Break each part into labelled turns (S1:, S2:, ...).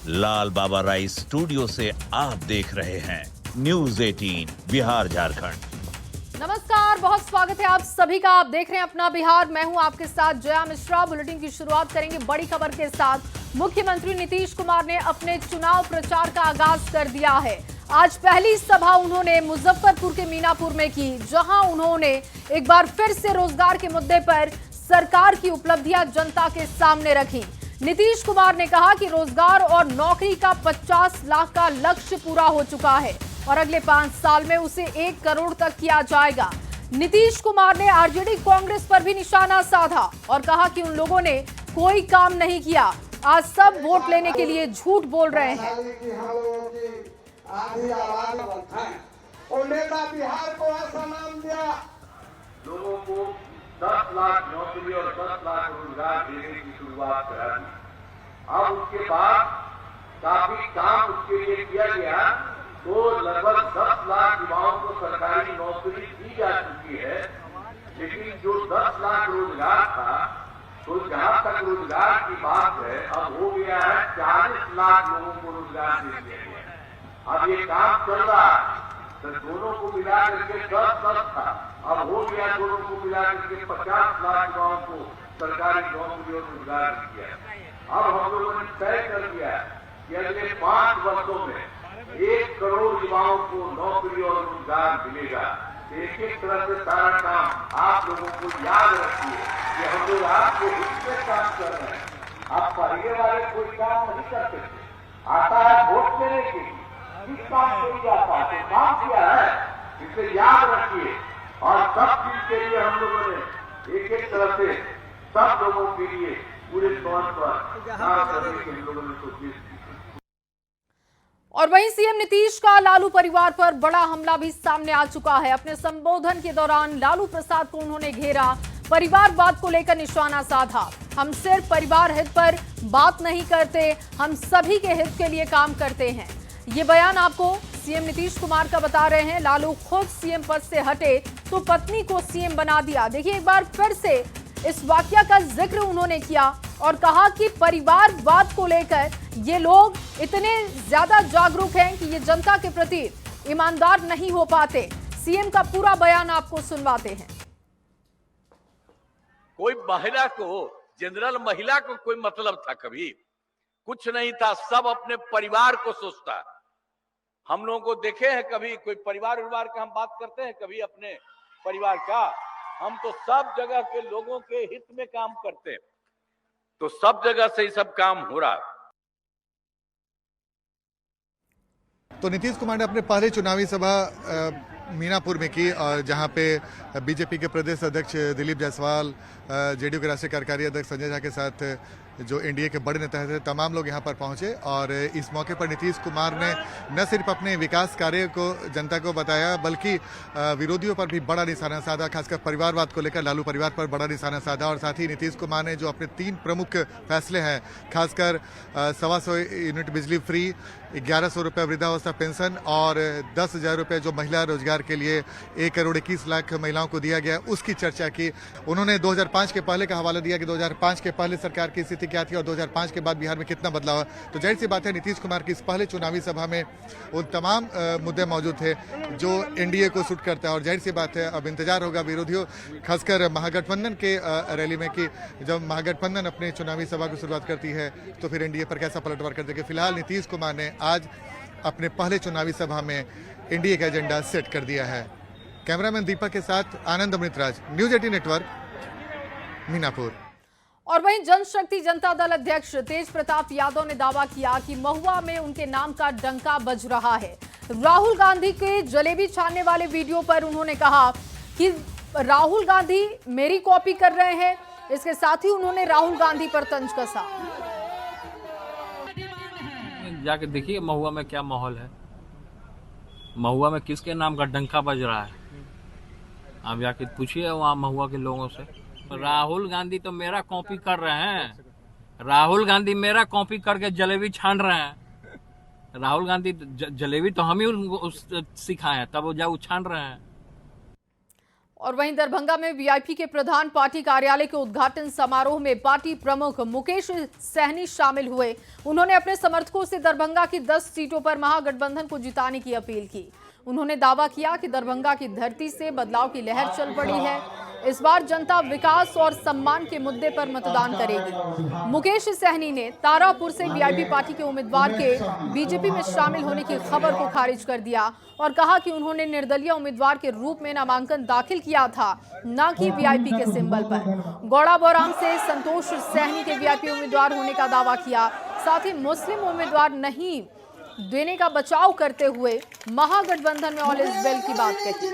S1: लाल बाबा rice studio से आप देख रहे हैं न्यूज 18 बिहार झारखंड।
S2: नमस्कार, बहुत स्वागत है आप सभी का। आप देख रहे हैं अपना बिहार। मैं हूं आपके साथ जया मिश्रा। बुलेटिन की शुरुआत करेंगे बड़ी खबर के साथ। मुख्यमंत्री नीतीश कुमार ने अपने चुनाव प्रचार का आगाज कर दिया है। आज पहली सभा उन्होंने मुजफ्फरपुर के मीनापुर में की, जहां उन्होंने एक बार फिर से रोजगार के मुद्दे पर सरकार की उपलब्धियां जनता के सामने रखी। नीतीश कुमार ने कहा कि रोजगार और नौकरी का 50 लाख का लक्ष्य पूरा हो चुका है और अगले 5 साल में उसे 1 करोड़ तक किया जाएगा। नीतीश कुमार ने आरजेडी कांग्रेस पर भी निशाना साधा और कहा कि उन लोगों ने कोई काम नहीं किया, आज सब वोट लेने के लिए झूठ बोल रहे हैं।
S3: और नेता बिहार को ऐसा नाम दिया, लोगों को 10 लाख नौकरी और 10 लाख रोजगार देने की शुरुआत करा दी। अब उसके बाद काफी काम उसके लिए किया गया, तो लगभग 10 लाख युवाओं को सरकारी नौकरी दी जा चुकी है। लेकिन जो 10 लाख रोजगार था, तो जहां तक रोजगार की बात है, अब हो गया है 40 लाख लोगों को रोजगार दे दिया गया। अब ये काम चल रहा है, तो दोनों को मिला करके 10 था, अब हो गया दोनों को मिला करके 50 लाख युवाओं को सरकारी नौकरी और रोजगार दिया। अब हम लोगों ने तय कर दिया कि अगले 5 वर्षों में 1 करोड़ युवाओं को नौकरी और रोजगार मिलेगा। एक एक तरह से सारा काम आप लोगों को याद रखिए कि हम लोग आपको इससे काम कर रहे हैं। आप पढ़ने वाले कोई काम नहीं करते थे, आता है वोट लेने के लिए, किस काम के लिए आता है, तो काम किया है, इसे याद रखिए। और सब चीज के लिए हम लोगों ने एक एक तरह से सब लोगों के लिए पूरे तौर पर काम करने के लोगों ने कोशिश की।
S2: और वहीं सीएम नीतीश का लालू परिवार पर बड़ा हमला भी सामने आ चुका है। अपने संबोधन के दौरान लालू प्रसाद को उन्होंने घेरा, परिवारवाद को लेकर निशाना साधा। हम सिर्फ परिवार हित पर बात नहीं करते, हम सभी के हित के लिए काम करते हैं। ये बयान आपको सीएम नीतीश कुमार का बता रहे हैं। लालू खुद सीएम पद से हटे तो पत्नी को सीएम बना दिया। देखिए, एक बार फिर से इस वाकया का जिक्र उन्होंने किया और कहा कि परिवारवाद को लेकर ये लोग इतने ज्यादा जागरूक हैं कि ये जनता के प्रति ईमानदार नहीं हो पाते। सीएम का पूरा बयान आपको सुनवाते हैं।
S4: कोई महिला को, जनरल महिला को कोई मतलब था? कभी कुछ नहीं था, सब अपने परिवार को सोचता। हम लोगों को देखे हैं कभी कोई परिवार का हम बात करते हैं कभी अपने परिवार का? हम तो सब जगह के लोगों के हित में काम करते हैं, तो सब जगह से ही सब काम हो रहा है।
S5: तो नीतीश कुमार ने अपने पहले चुनावी सभा मीनापुर में की, और जहां पे बीजेपी के प्रदेश अध्यक्ष दिलीप जायसवाल, जेडीयू के राष्ट्रीय कार्यकारी अध्यक्ष संजय झा के साथ जो एनडीए के बड़े नेता थे, तमाम लोग यहां पर पहुंचे। और इस मौके पर नीतीश कुमार ने न सिर्फ अपने विकास कार्य को जनता को बताया, बल्कि विरोधियों पर भी बड़ा निशाना साधा, खासकर परिवारवाद को लेकर लालू परिवार पर बड़ा निशाना साधा। और साथ ही नीतीश कुमार ने जो अपने 3 प्रमुख फैसले हैं, खासकर 125 यूनिट बिजली फ्री, 1100 रुपये वृद्धावस्था पेंशन और 10,000 रुपये जो महिला रोजगार के लिए 1 करोड़ 21 लाख महिलाओं को दिया गया, उसकी चर्चा की। उन्होंने 2005 के पहले का हवाला दिया कि 2005 के पहले सरकार की स्थिति क्या थी और 2005 के बाद बिहार में कितना बदलाव है। तो जाहिर सी बात है, नीतीश कुमार की इस पहले चुनावी सभा में उन तमाम मुद्दे मौजूद थे जो एनडीए को सूट करता है। और जाहिर सी बात है, अब इंतजार होगा विरोधियों, खासकर महागठबंधन के रैली में, कि जब महागठबंधन अपने चुनावी सभा की शुरुआत करती है तो फिर एनडीए पर कैसा पलटवार कर देगी। फिलहाल नीतीश कुमार ने आज अपने पहले चुनावी सभा में एनडीए का एजेंडा सेट कर दिया है। कैमरामैन दीपक के साथ आनंद अमृतराज, न्यूज 18 नेटवर्क, मीनापुर।
S2: और वहीं जनशक्ति जनता दल अध्यक्ष तेज प्रताप यादव ने दावा किया कि महुआ में उनके नाम का डंका बज रहा है। राहुल गांधी के जलेबी छानने वाले वीडियो पर उन्होंने कहा कि राहुल गांधी मेरी कॉपी कर रहे हैं। इसके साथ ही उन्होंने राहुल गांधी पर तंज कसा।
S6: जाके देखिए महुआ में क्या माहौल है, महुआ में किसके नाम का डंका बज रहा है। आप जाके पूछिए वहाँ महुआ के लोगों से। राहुल गांधी तो मेरा कॉपी कर रहे हैं, राहुल गांधी मेरा कॉपी करके जलेबी छान रहे हैं। राहुल गांधी जलेबी तो हम ही उनको सिखाए हैं, तब वो छान रहे हैं।
S2: और वहीं दरभंगा में वीआईपी के प्रधान पार्टी कार्यालय के उद्घाटन समारोह में पार्टी प्रमुख मुकेश सहनी शामिल हुए। उन्होंने अपने समर्थकों से दरभंगा की 10 सीटों पर महागठबंधन को जिताने की अपील की। उन्होंने दावा किया कि दरभंगा की धरती से बदलाव की लहर चल पड़ी है। इस बार जनता विकास और सम्मान के मुद्दे पर मतदान करेगी। मुकेश सहनी ने तारापुर से वीआईपी पार्टी के उम्मीदवार के बीजेपी में शामिल होने की खबर को खारिज कर दिया और कहा कि उन्होंने निर्दलीय उम्मीदवार के रूप में नामांकन दाखिल किया था, न कि वीआईपी के सिंबल पर। गौड़ा बोराम से संतोष सहनी के वीआईपी उम्मीदवार होने का दावा किया। साथ ही मुस्लिम उम्मीदवार नहीं देने का बचाव करते हुए महागठबंधन में ऑल इज वेल की बात कही।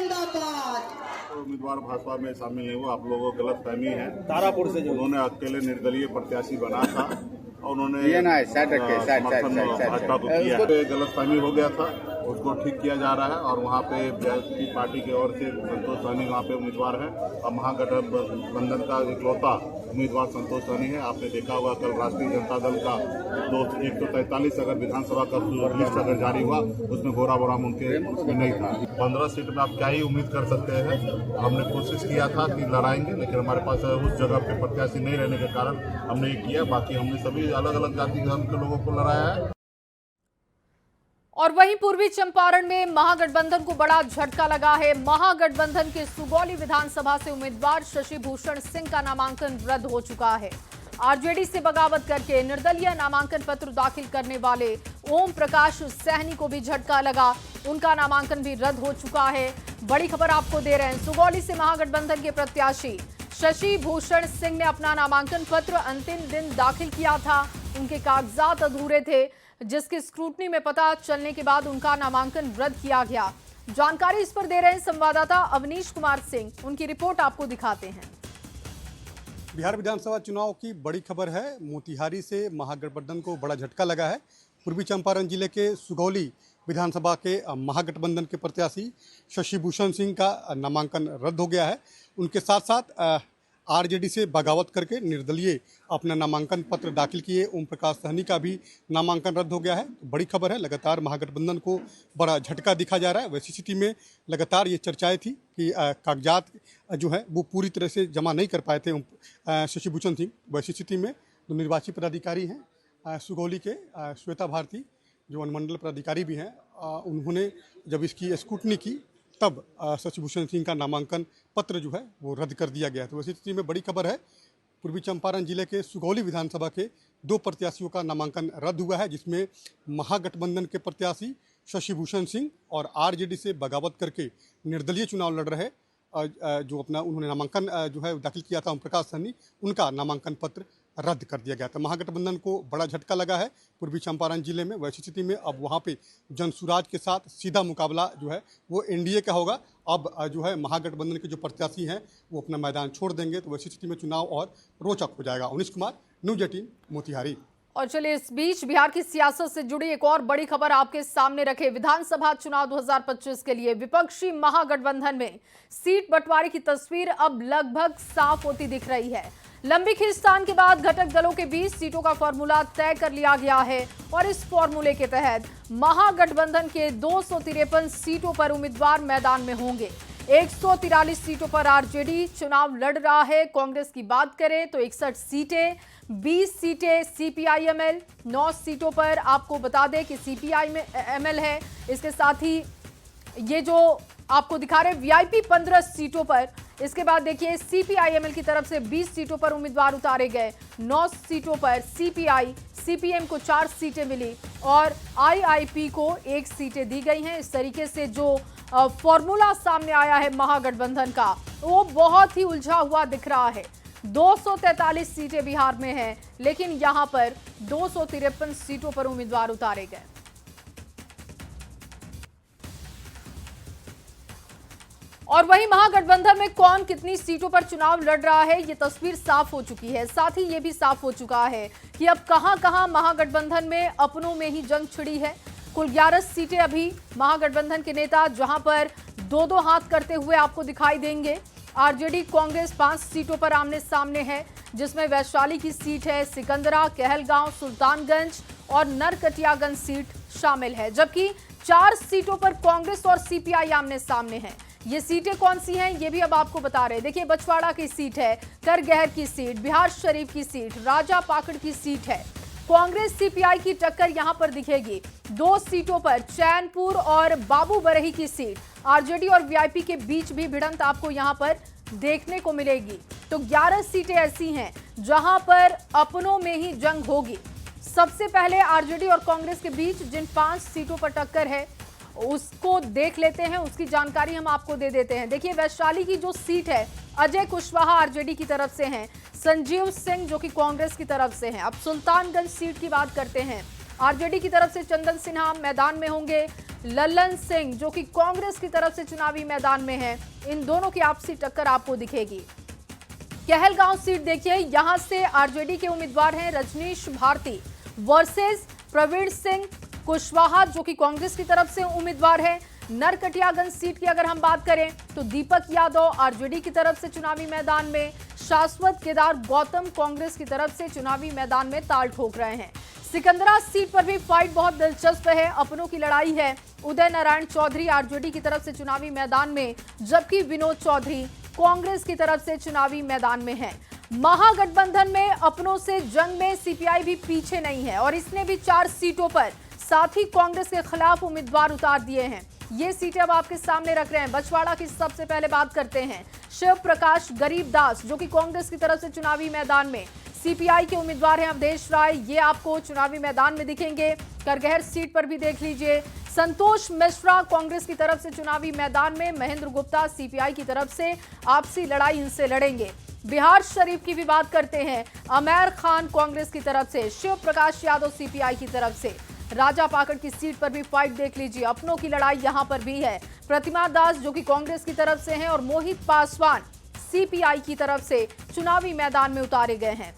S7: उम्मीदवार भाजपा में शामिल नहीं हुआ, आप लोगों को गलतफहमी है। तारापुर से जो उन्होंने अकेले निर्दलीय प्रत्याशी बना था और उन्होंने भाजपा को किया, गलतफहमी हो गया था, उसको ठीक किया जा रहा है। और वहाँ पे बीजेपी पार्टी की ओर से संतोष सहनी वहाँ पे उम्मीदवार है और महागठबंधन का इकलौता उम्मीदवार संतोष सहनी है। आपने देखा होगा कल राष्ट्रीय जनता दल का 143 अगर विधानसभा का लिस्ट अगर जारी हुआ उसमें गौड़ा बोराम उसमें नहीं था। 15 सीट में आप क्या ही उम्मीद कर सकते हैं। हमने कोशिश किया था कि लड़ाएंगे, लेकिन हमारे पास उस जगह पे प्रत्याशी नहीं रहने के कारण हमने ये किया। बाकी हमने सभी अलग अलग जाति धर्म के लोगों को लड़ाया है।
S2: और वहीं पूर्वी चंपारण में महागठबंधन को बड़ा झटका लगा है। महागठबंधन के सुगौली विधानसभा से उम्मीदवार शशि भूषण सिंह का नामांकन रद्द हो चुका है। आरजेडी से बगावत करके निर्दलीय नामांकन पत्र दाखिल करने वाले ओम प्रकाश सहनी को भी झटका लगा, उनका नामांकन भी रद्द हो चुका है। बड़ी खबर आपको दे रहे हैं। सुगौली से महागठबंधन के प्रत्याशी शशि भूषण सिंह ने अपना नामांकन पत्र अंतिम दिन दाखिल किया था। उनके कागजात अधूरे थे, जिसकी स्क्रूटनी में पता चलने के बाद उनका नामांकन रद्द किया गया। जानकारी इस पर दे रहे हैं संवाददाता अवनीश कुमार सिंह, उनकी रिपोर्ट आपको दिखाते हैं।
S8: बिहार विधानसभा चुनाव की बड़ी खबर है। मोतिहारी से महागठबंधन को बड़ा झटका लगा है। पूर्वी चंपारण जिले के सुगौली विधानसभा के महागठबंधन के प्रत्याशी शशि भूषण सिंह का नामांकन रद्द हो गया है। उनके साथ साथ आरजेडी से बगावत करके निर्दलीय अपना नामांकन पत्र दाखिल किए ओम प्रकाश सहनी का भी नामांकन रद्द हो गया है। तो बड़ी खबर है, लगातार महागठबंधन को बड़ा झटका दिखा जा रहा है। वैसी स्थिति में लगातार ये चर्चाएं थी कि कागजात जो है वो पूरी तरह से जमा नहीं कर पाए थे शशि भूषण सिंह। वैसी स्थिति में जो निर्वाची पदाधिकारी हैं सुगौली के श्वेता भारती, जो अनुमंडल पदाधिकारी भी हैं, उन्होंने जब इसकी स्क्रूटनी की तब शशि भूषण सिंह का नामांकन पत्र जो है वो रद्द कर दिया गया। तो वैसी स्थिति में बड़ी खबर है, पूर्वी चंपारण जिले के सुगौली विधानसभा के 2 प्रत्याशियों का नामांकन रद्द हुआ है, जिसमें महागठबंधन के प्रत्याशी शशि भूषण सिंह और आरजेडी से बगावत करके निर्दलीय चुनाव लड़ रहे जो अपना उन्होंने नामांकन जो है दाखिल किया था ओम प्रकाश सहनी, उनका नामांकन पत्र रद्द कर दिया गया था। महागठबंधन को बड़ा झटका लगा है पूर्वी चंपारण जिले में। वैसी स्थिति में अब वहाँ पे जनसुराज के साथ सीधा मुकाबला जो है वो एनडीए का होगा। अब जो है महागठबंधन के जो प्रत्याशी हैं वो अपना मैदान छोड़ देंगे। तो वैसी स्थिति में चुनाव और रोचक हो जाएगा। अवनीश कुमार, न्यूज 18 मोतिहारी।
S2: और चलिए इस बीच बिहार की सियासत से जुड़ी एक और बड़ी खबर आपके सामने रखे। विधानसभा चुनाव 2025 के लिए विपक्षी महागठबंधन में सीट बंटवारे की तस्वीर अब लगभग साफ होती दिख रही है। लंबी खींचतान के बाद घटक दलों के बीच सीटों का फॉर्मूला तय कर लिया गया है और इस फॉर्मूले के तहत महागठबंधन के 253 सीटों पर उम्मीदवार मैदान में होंगे। 143 सीटों पर आरजेडी चुनाव लड़ रहा है। कांग्रेस की बात करें तो 61 सीटें, 20 सीटें सीपीआईएमएल, 9 सीटों पर आपको बता दें कि सीपीआईएमएल है। इसके साथ ही ये जो आपको दिखा रहे वीआईपी 15 सीटों पर। इसके बाद देखिए सीपीआईएमएल की तरफ से 20 सीटों पर उम्मीदवार उतारे गए। 9 सीटों पर सीपीआई, सीपीएम को 4 सीटें मिली और आईआईपी को 1 सीटें दी गई हैं। इस तरीके से जो फॉर्मूला सामने आया है महागठबंधन का, वो बहुत ही उलझा हुआ दिख रहा है। 243 सीटें बिहार में हैं, लेकिन यहां पर 253 सीटों पर उम्मीदवार उतारे गए। और वहीं महागठबंधन में कौन कितनी सीटों पर चुनाव लड़ रहा है, ये तस्वीर साफ हो चुकी है। साथ ही ये भी साफ हो चुका है कि अब कहां-कहां महागठबंधन में अपनों में ही जंग छिड़ी है। कुल 11 सीटें अभी महागठबंधन के नेता जहां पर 2-2 हाथ करते हुए आपको दिखाई देंगे। आरजेडी कांग्रेस 5 सीटों पर आमने सामने है, जिसमें वैशाली की सीट है, सिकंदरा, कहलगांव, सुल्तानगंज और नरकटियागंज सीट शामिल है। जबकि 4 सीटों पर कांग्रेस और सीपीआई आमने सामने है। ये सीटें कौन सी हैं ये भी अब आपको बता रहे हैं। देखिए, बछवाड़ा की सीट है, करगहर की सीट, बिहार शरीफ की सीट, राजा पाकड़ की सीट है। कांग्रेस सीपीआई की टक्कर यहां पर दिखेगी। 2 सीटों पर चैनपुर और बाबू बरही की सीट, आरजेडी और वीआईपी के बीच भी भिड़ंत आपको यहां पर देखने को मिलेगी। तो 11 सीटें ऐसी हैं जहां पर अपनों में ही जंग होगी। सबसे पहले आरजेडी और कांग्रेस के बीच जिन 5 सीटों पर टक्कर है उसको देख लेते हैं, उसकी जानकारी हम आपको दे देते हैं। देखिए, वैशाली की जो सीट है, अजय कुशवाहा आरजेडी की तरफ से हैं, संजीव सिंह जो कि कांग्रेस की तरफ से हैं। अब सुल्तानगंज सीट की बात करते हैं, आरजेडी की तरफ से चंदन सिन्हा मैदान में होंगे, लल्लन सिंह जो कि कांग्रेस की तरफ से चुनावी मैदान में है। इन दोनों की आपसी टक्कर आपको दिखेगी। कहलगांव सीट देखिए, यहां से आरजेडी के उम्मीदवार हैं रजनीश भारती वर्सेस प्रवीण सिंह कुशवाहा जो कि कांग्रेस की तरफ से उम्मीदवार है। नरकटियागंज सीट की अगर हम बात करें तो दीपक यादव आरजेडी की तरफ से चुनावी मैदान में, शाश्वत केदार गौतम कांग्रेस की तरफ से चुनावी मैदान में ताल ठोक रहे हैं। सिकंदरा सीट पर भी फाइट बहुत दिलचस्प है, अपनों की लड़ाई है। उदय नारायण चौधरी आरजेडी की तरफ से चुनावी मैदान में, जबकि विनोद चौधरी कांग्रेस की तरफ से चुनावी मैदान में है। महागठबंधन में अपनों से जंग में सीपीआई भी पीछे नहीं है और इसने भी 4 सीटों पर साथ ही कांग्रेस के खिलाफ उम्मीदवार उतार दिए हैं। ये सीटें अब आपके सामने रख रहे हैं। बछवाड़ा की सबसे पहले बात करते हैं, शिव प्रकाश गरीबदास जो कि कांग्रेस की तरफ से चुनावी मैदान में, सीपीआई के उम्मीदवार हैं अवधेश राय, ये आपको चुनावी मैदान में दिखेंगे। करगहर सीट पर भी देख लीजिए, संतोष मिश्रा कांग्रेस की तरफ से चुनावी मैदान में, महेंद्र गुप्ता सीपीआई की तरफ से आपसी लड़ाई इनसे लड़ेंगे। बिहार शरीफ की भी बात करते हैं, अमेर खान कांग्रेस की तरफ से, शिव प्रकाश यादव सीपीआई की तरफ से। राजा पाकड़ की सीट पर भी फाइट देख लीजिए, अपनों की लड़ाई यहां पर भी है। प्रतिमा दास जो कि कांग्रेस की तरफ से हैं और मोहित पासवान सीपीआई की तरफ से चुनावी मैदान में उतारे गए हैं।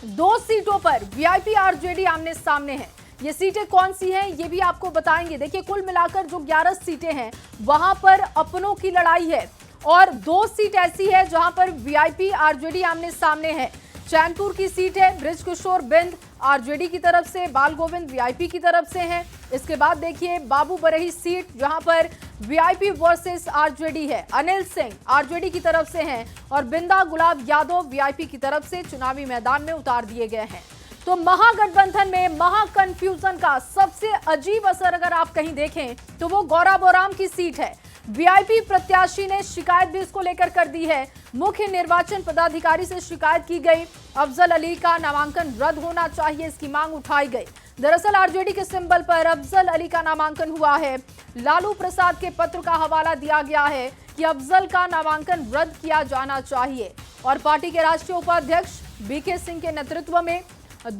S2: 2 सीटों पर वीआईपी आरजेडी आमने सामने है। ये सीटें कौन सी हैं ये भी आपको बताएंगे। देखिए, कुल मिलाकर जो 11 सीटें हैं वहां पर अपनों की लड़ाई है और 2 सीट ऐसी है जहां पर वीआईपी आरजेडी आमने सामने है। चैनपुर की सीट है, बृज किशोर बिंद आरजेडी की तरफ से, बाल गोविंद वीआईपी की तरफ से हैं। इसके बाद देखिए बाबू बरही सीट जहां पर वीआईपी वर्सेस आरजेडी है, अनिल सिंह आरजेडी की तरफ से हैं और बिंदा गुलाब यादव वीआईपी की तरफ से चुनावी मैदान में उतार दिए गए हैं। तो महागठबंधन में महाकन्फ्यूजन का सबसे अजीब असर अगर आप कहीं देखें तो वो गौरा बोराम की सीट है। वीआईपी प्रत्याशी ने शिकायत भी इसको लेकर कर दी है। मुख्य निर्वाचन पदाधिकारी से शिकायत की गई, अफजल अली का नामांकन रद्द होना चाहिए, इसकी मांग उठाई गई। दरअसल आरजेडी के सिंबल पर अफजल अली का नामांकन हुआ है। लालू प्रसाद के पत्र का हवाला दिया गया है कि अफजल का नामांकन रद्द किया जाना चाहिए और पार्टी के राष्ट्रीय उपाध्यक्ष बीके सिंह के नेतृत्व में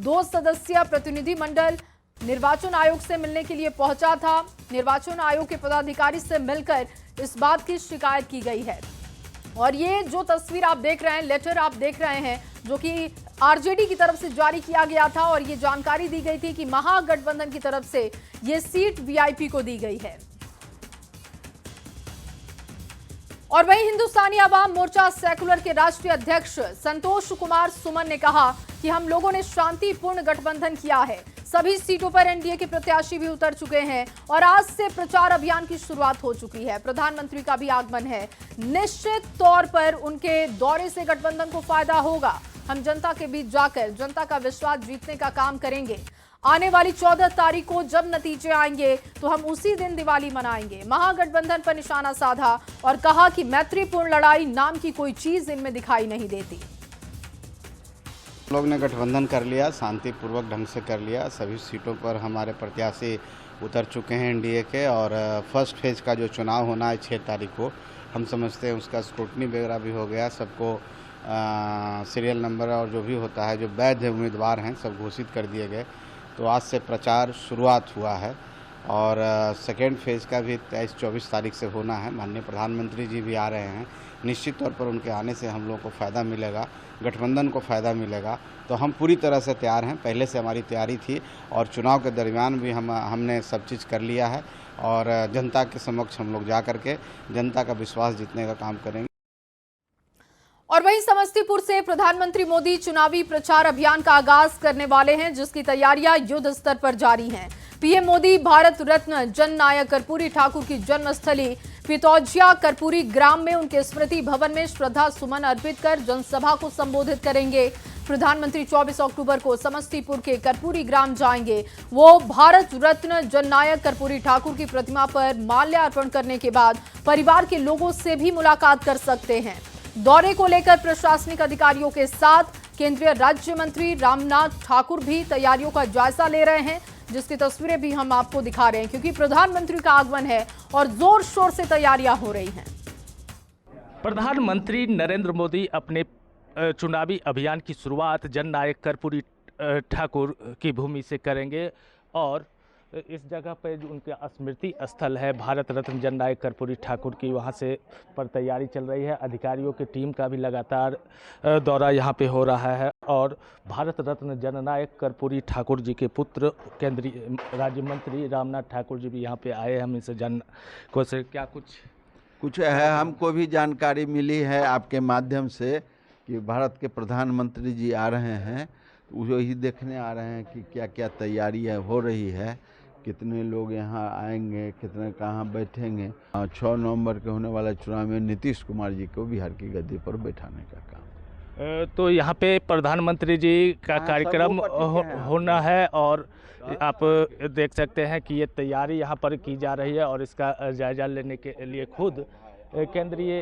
S2: 2 सदस्यीय प्रतिनिधिमंडल निर्वाचन आयोग से मिलने के लिए पहुंचा था। निर्वाचन आयोग के पदाधिकारी से मिलकर इस बात की शिकायत की गई है और ये जो तस्वीर आप देख रहे हैं, लेटर आप देख रहे हैं जो कि आरजेडी की तरफ से जारी किया गया था और ये जानकारी दी गई थी कि महागठबंधन की तरफ से ये सीट वीआईपी को दी गई है। और वहीं हिंदुस्तानी आवाम मोर्चा सेकुलर के राष्ट्रीय अध्यक्ष संतोष कुमार सुमन ने कहा कि हम लोगों ने शांतिपूर्ण गठबंधन किया है, सभी सीटों पर एनडीए के प्रत्याशी भी उतर चुके हैं और आज से प्रचार अभियान की शुरुआत हो चुकी है। प्रधानमंत्री का भी आगमन है, निश्चित तौर पर उनके दौरे से गठबंधन को फायदा होगा। हम जनता के बीच जाकर जनता का विश्वास जीतने का काम करेंगे। आने वाली 14 तारीख को जब नतीजे आएंगे तो हम उसी दिन दिवाली मनाएंगे। महागठबंधन पर निशाना साधा और कहा कि मैत्रीपूर्ण लड़ाई नाम की कोई चीज इनमें दिखाई नहीं देती।
S9: लोग ने गठबंधन कर लिया, शांतिपूर्वक ढंग से कर लिया। सभी सीटों पर हमारे प्रत्याशी उतर चुके हैं एनडीए के और फर्स्ट फेज का जो चुनाव होना है 6 तारीख को, हम समझते हैं उसका स्क्रूटनी वगैरह भी हो गया। सबको सीरियल नंबर और जो भी होता है, जो वैध उम्मीदवार हैं, सब घोषित कर दिए गए। तो आज से प्रचार शुरुआत हुआ है और सेकेंड फेज़ का भी 23-24 तारीख से होना है। माननीय प्रधानमंत्री जी भी आ रहे हैं, निश्चित तौर पर उनके आने से हम लोग को फ़ायदा मिलेगा, गठबंधन को फ़ायदा मिलेगा। तो हम पूरी तरह से तैयार हैं, पहले से हमारी तैयारी थी और चुनाव के दरमियान भी हमने सब चीज़ कर लिया है और जनता के समक्ष हम लोग जा करके जनता का विश्वास जीतने का काम करेंगे।
S2: और वहीं समस्तीपुर से प्रधानमंत्री मोदी चुनावी प्रचार अभियान का आगाज करने वाले हैं, जिसकी तैयारियां युद्ध स्तर पर जारी हैं। पीएम मोदी भारत रत्न जननायक कर्पूरी ठाकुर की जन्मस्थली पितौजिया कर्पूरी ग्राम में उनके स्मृति भवन में श्रद्धा सुमन अर्पित कर जनसभा को संबोधित करेंगे। प्रधानमंत्री 24 अक्टूबर को समस्तीपुर के कर्पूरी ग्राम जाएंगे। वो भारत रत्न जननायक कर्पूरी ठाकुर की प्रतिमा पर माल्यार्पण करने के बाद परिवार के लोगों से भी मुलाकात कर सकते हैं। दौरे को लेकर प्रशासनिक अधिकारियों के साथ केंद्रीय राज्य मंत्री रामनाथ ठाकुर भी तैयारियों का जायजा ले रहे हैं, जिसकी तस्वीरें भी हम आपको दिखा रहे हैं, क्योंकि प्रधानमंत्री का आगमन है और जोर शोर से तैयारियां हो रही हैं।
S10: प्रधानमंत्री नरेंद्र मोदी अपने चुनावी अभियान की शुरुआत जननायक कर्पूरी ठाकुर की भूमि से करेंगे और इस जगह पर जो उनका स्मृति स्थल है भारत रत्न जननायक कर्पूरी ठाकुर की, वहां से पर तैयारी चल रही है। अधिकारियों की टीम का भी लगातार दौरा यहां पे हो रहा है और भारत रत्न जननायक कर्पूरी ठाकुर जी के पुत्र केंद्रीय राज्य मंत्री रामनाथ ठाकुर जी भी यहां पे आए। हम इसे को से क्या कुछ
S11: है, हमको भी जानकारी मिली है आपके माध्यम से कि भारत के प्रधानमंत्री जी आ रहे हैं, वही देखने आ रहे हैं कि क्या क्या तैयारियां हो रही है, कितने लोग यहाँ आएंगे, कितने कहाँ बैठेंगे। 6 नवंबर के होने वाले चुनाव में नीतीश कुमार जी को बिहार की गद्दी पर बैठाने का काम।
S10: तो यहाँ पे प्रधानमंत्री जी का कार्यक्रम होना है और आप देख सकते हैं कि ये तैयारी यहाँ पर की जा रही है और इसका जायजा लेने के लिए खुद केंद्रीय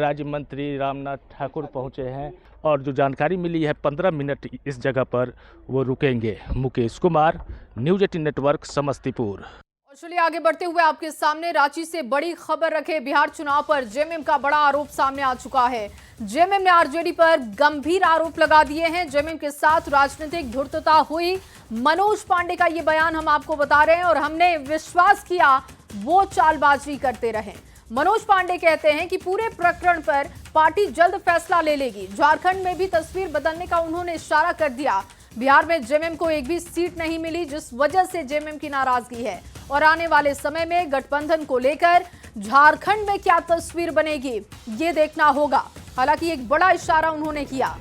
S10: राज्य मंत्री रामनाथ ठाकुर पहुँचे हैं और जो जानकारी मिली है 15 मिनट इस जगह पर वो रुकेंगे। Mukesh Kumar, news 18 network, Samastipur.
S2: और चलिए आगे बढ़ते हुए आपके सामने रांची से बड़ी खबर रखे बिहार चुनाव पर जेएमएम का बड़ा आरोप सामने आ चुका है। जेएमएम ने आरजेडी पर गंभीर आरोप लगा दिए हैं। जेएमएम के साथ राजनीतिक धूर्तता हुई, मनोज पांडे का ये बयान हम आपको बता रहे हैं और हमने विश्वास किया वो चालबाजी करते रहे। मनोज पांडे कहते हैं कि पूरे प्रकरण पर पार्टी जल्द फैसला ले लेगी। झारखंड में भी तस्वीर बदलने का उन्होंने इशारा कर दिया। बिहार में जेएमएम को एक भी सीट नहीं मिली, जिस वजह से जेएमएम की नाराजगी है और आने वाले समय में गठबंधन को लेकर झारखंड में क्या तस्वीर बनेगी ये देखना होगा। हालांकि एक बड़ा इशारा उन्होंने किया।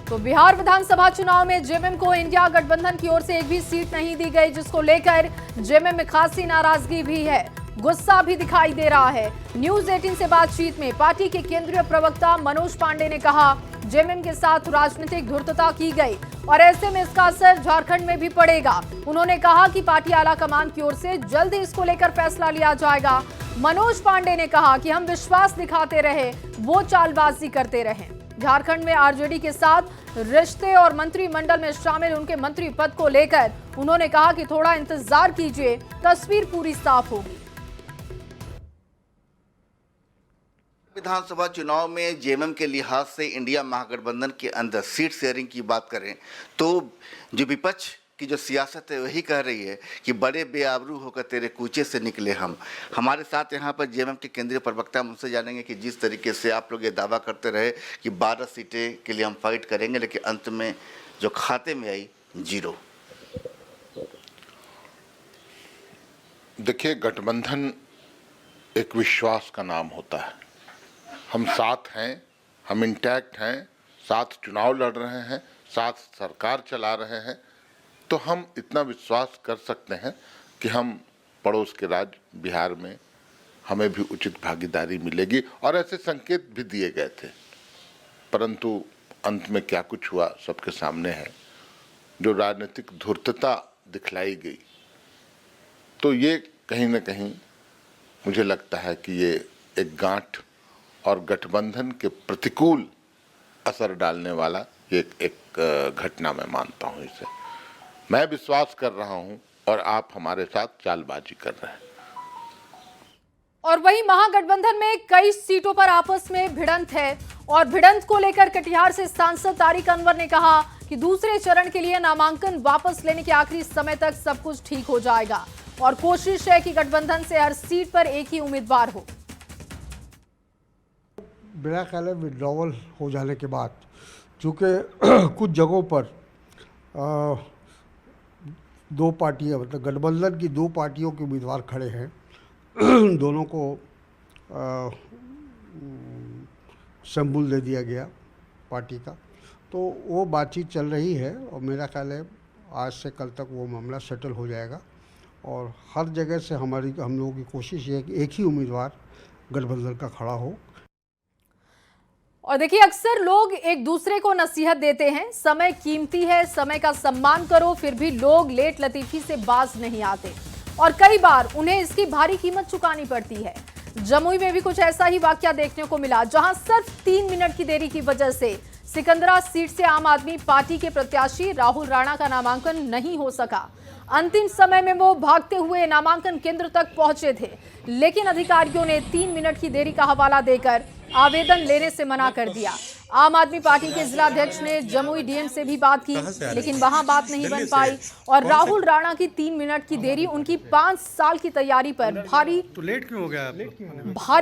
S2: तो बिहार विधानसभा चुनाव में जेएमएम को इंडिया गठबंधन की ओर से एक भी सीट नहीं दी गई, जिसको लेकर जेएमएम में खासी नाराजगी भी है, गुस्सा भी दिखाई दे रहा है। न्यूज 18 से बातचीत में पार्टी के केंद्रीय प्रवक्ता मनोज पांडे ने कहा जेएमएम के साथ राजनीतिक धूर्तता की गई और ऐसे में इसका असर झारखंड में भी पड़ेगा। उन्होंने कहा कि पार्टी आलाकमान की ओर से जल्द ही इसको लेकर फैसला लिया जाएगा। मनोज पांडे ने कहा कि हम विश्वास दिखाते रहे, वो चालबाजी करते रहे। झारखंड में आरजेडी के साथ रिश्ते और मंत्रिमंडल में शामिल उनके मंत्री पद को लेकर उन्होंने कहा कि थोड़ा इंतजार कीजिए, तस्वीर पूरी साफ होगी।
S12: विधानसभा चुनाव में जेएमएम के लिहाज से इंडिया महागठबंधन के अंदर सीट शेयरिंग की बात करें तो जो विपक्ष की जो सियासत है वही कह रही है कि बड़े बेआबरू होकर तेरे कूचे से निकले हम। हमारे साथ यहाँ पर जेएमएम के केंद्रीय प्रवक्ता हम उनसे जानेंगे कि जिस तरीके से आप लोग ये दावा करते रहे कि 12 सीटें के लिए हम फाइट करेंगे, लेकिन अंत में जो खाते में आई 0।
S7: देखिए, गठबंधन एक विश्वास का नाम होता है। हम साथ हैं, हम इंटैक्ट हैं, साथ चुनाव लड़ रहे हैं, साथ सरकार चला रहे हैं, तो हम इतना विश्वास कर सकते हैं कि हम पड़ोस के राज्य बिहार में हमें भी उचित भागीदारी मिलेगी और ऐसे संकेत भी दिए गए थे, परंतु अंत में क्या कुछ हुआ सबके सामने है। जो राजनीतिक धूर्तता दिखलाई गई, तो ये कहीं न कहीं मुझे लगता है कि ये एक गांठ और गठबंधन के प्रतिकूल असर डालने वाला ये एक घटना मैं मानता हूँ इसे। मैं विश्वास कर रहा हूं और आप हमारे साथ चालबाजी कर रहे हैं।
S2: और वही महागठबंधन में कई सीटों पर आपस में भिड़ंत है और भिड़ंत को लेकर कटिहार से सांसद तारिक अनवर ने कहा कि दूसरे चरण के लिए नामांकन वापस लेने के आखिरी समय तक सब कुछ ठीक हो जाएगा और कोशिश है कि गठबंधन से हर सीट पर एक ही उम्मीदवार हो।
S13: मेरा ख्याल है विड्रॉवल हो जाने के बाद, चूँकि कुछ जगहों पर 2 पार्टियां, मतलब गठबंधन की 2 पार्टियों के उम्मीदवार खड़े हैं, दोनों को संबुल दे दिया गया पार्टी का, तो वो बातचीत चल रही है और मेरा ख्याल है आज से कल तक वो मामला सेटल हो जाएगा और हर जगह से हम लोगों की कोशिश ये है कि एक ही उम्मीदवार गठबंधन का खड़ा हो।
S2: और देखिए, अक्सर लोग एक दूसरे को नसीहत देते हैं, समय कीमती है, समय का सम्मान करो, फिर भी लोग लेट लतीफी से बाज नहीं आते और कई बार उन्हें इसकी भारी कीमत चुकानी पड़ती है। जमुई में भी कुछ ऐसा ही वाकया देखने को मिला, जहां सिर्फ 3 मिनट की देरी की वजह से सिकंदरा सीट से आम आदमी पार्टी के प्रत्याशी राहुल राणा का नामांकन नहीं हो सका। अंतिम समय में वो भागते हुए नामांकन केंद्र तक पहुंचे थे, लेकिन अधिकारियों ने 3 मिनट की देरी का हवाला देकर आवेदन लेने से मना कर दिया। आम आदमी पार्टी के जिलाध्यक्ष ने जमुई डीएम से भी बात की, लेकिन वहां बात नहीं बन पाई और राहुल राणा की 3 मिनट की देरी उनकी 5 साल की तैयारी पर भारी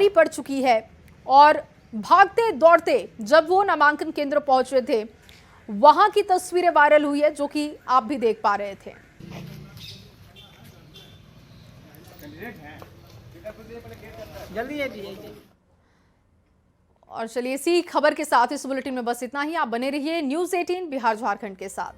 S2: पड़ चुकी है। और भागते दौड़ते जब वो नामांकन केंद्र पहुंचे थे, वहां की तस्वीरें वायरल हुई है, जो कि आप भी देख पा रहे थे। और चलिए, इसी खबर के साथ इस बुलेटिन में बस इतना ही। आप बने रहिए न्यूज़ 18 बिहार झारखंड के साथ।